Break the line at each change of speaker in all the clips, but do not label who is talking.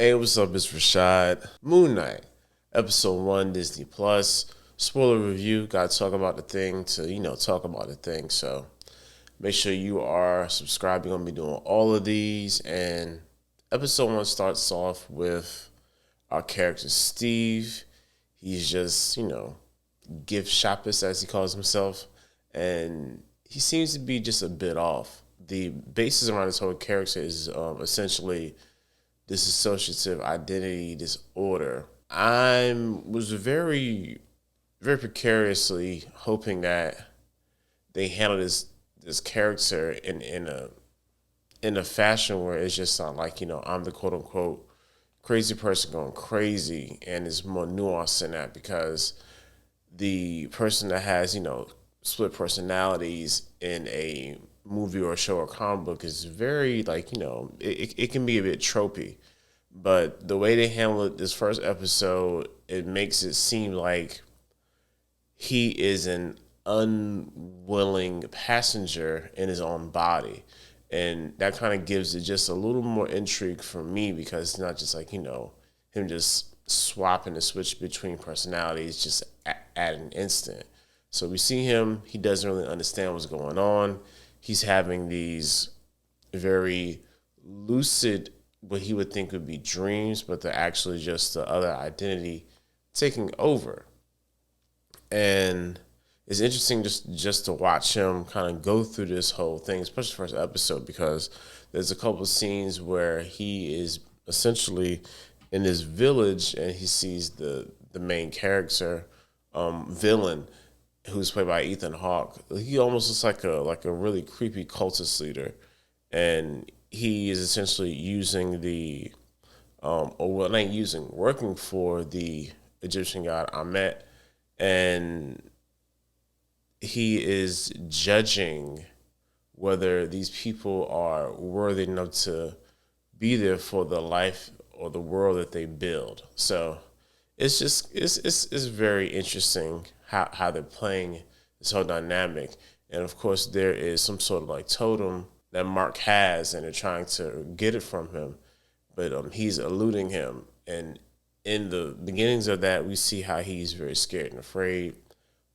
Hey, what's up? It's Rashad. Moon Knight, episode 1, Disney Plus. Spoiler review. Got to talk about the thing to, talk about the thing. So make sure you are subscribed. You're going to be doing all of these. And episode 1 starts off with our character, Steve. He's just, gift shoppist, as he calls himself. And he seems to be just a bit off. The basis around his whole character is essentially dissociative identity disorder. I was very, very precariously hoping that they handle this character in a fashion where it's just not like I'm the quote unquote crazy person going crazy, and it's more nuanced than that because the person that has split personalities in a movie or show or comic book is very it can be a bit tropey, but the way they handle it this first episode, it makes it seem like he is an unwilling passenger in his own body, and that kind of gives it just a little more intrigue for me because it's not just like him just swapping the switch between personalities just at an instant. So we see him, he doesn't really understand what's going on. He's having these very lucid, what he would think would be dreams, but they're actually just the other identity taking over. And it's interesting just to watch him kind of go through this whole thing, especially the first episode, because there's a couple of scenes where he is essentially in this village and he sees the main character, villain, who's played by Ethan Hawke. He almost looks like a really creepy cultist leader, and he is essentially using working for the Egyptian god Amet, and he is judging whether these people are worthy enough to be there for the life or the world that they build. So it's very interesting how they're playing this whole dynamic. And of course there is some sort of like totem that Mark has, and they're trying to get it from him, but he's eluding him. And in the beginnings of that, we see how he's very scared and afraid,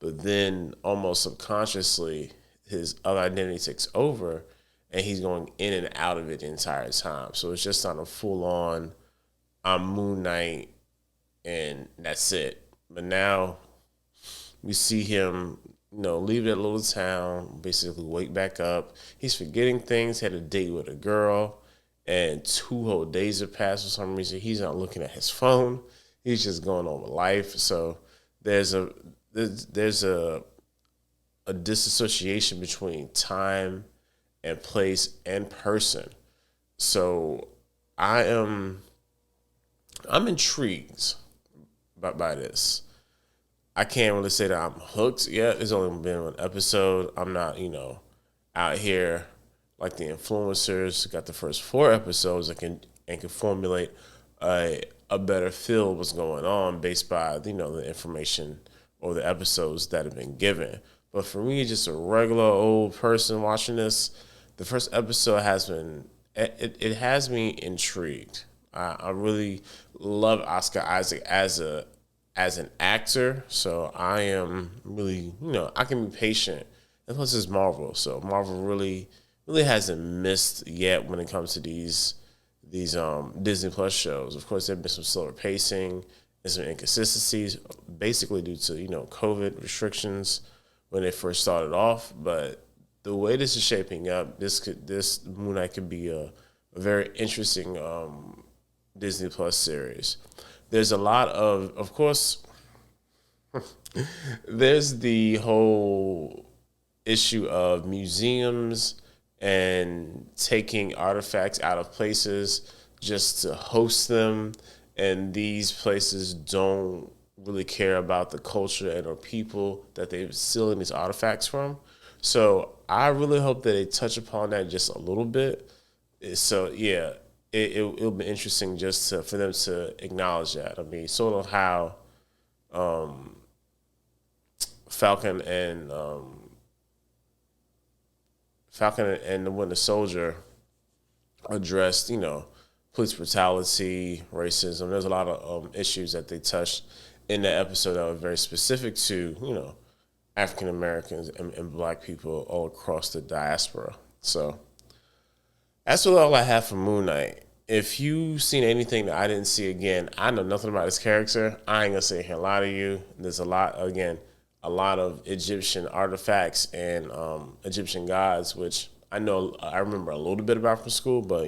but then almost subconsciously his other identity takes over, and he's going in and out of it the entire time. So it's just not a full on I'm Moon Knight and that's it. But now we see him, leave that little town, basically wake back up. He's forgetting things, had a date with a girl, and 2 whole days have passed for some reason. He's not looking at his phone. He's just going on with life. So there's a disassociation between time and place and person. So I'm intrigued by this. I can't really say that I'm hooked yet. It's only been 1 episode. I'm not, out here like the influencers. Got the first 4 episodes and can formulate a better feel of what's going on based by the information or the episodes that have been given. But for me, just a regular old person watching this, the first episode it has me intrigued. I really love Oscar Isaac as an actor, so I am really, I can be patient. And plus it's Marvel, so Marvel really hasn't missed yet when it comes to these Disney Plus shows. Of course, there've been some slower pacing and some inconsistencies, basically due to COVID restrictions when they first started off. But the way this is shaping up, this Moon Knight could be a very interesting Disney Plus series. There's a lot of course, there's the whole issue of museums and taking artifacts out of places just to host them, and these places don't really care about the culture and or people that they're stealing these artifacts from. So I really hope that they touch upon that just a little bit. So yeah, it'll be interesting just for them to acknowledge that. I mean, sort of how Falcon and the Winter Soldier addressed, police brutality, racism. There's a lot of issues that they touched in that episode that were very specific to, African Americans and Black people all across the diaspora. So that's all I have for Moon Knight. If you've seen anything that I didn't see, again, I know nothing about this character. I ain't gonna sit here and lie to you. There's a lot of Egyptian artifacts and Egyptian gods, which I remember a little bit about from school, but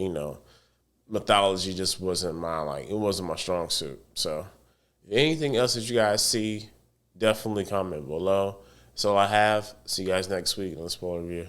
mythology just wasn't it wasn't my strong suit. So anything else that you guys see, definitely comment below. That's all I have. See you guys next week on the spoiler review.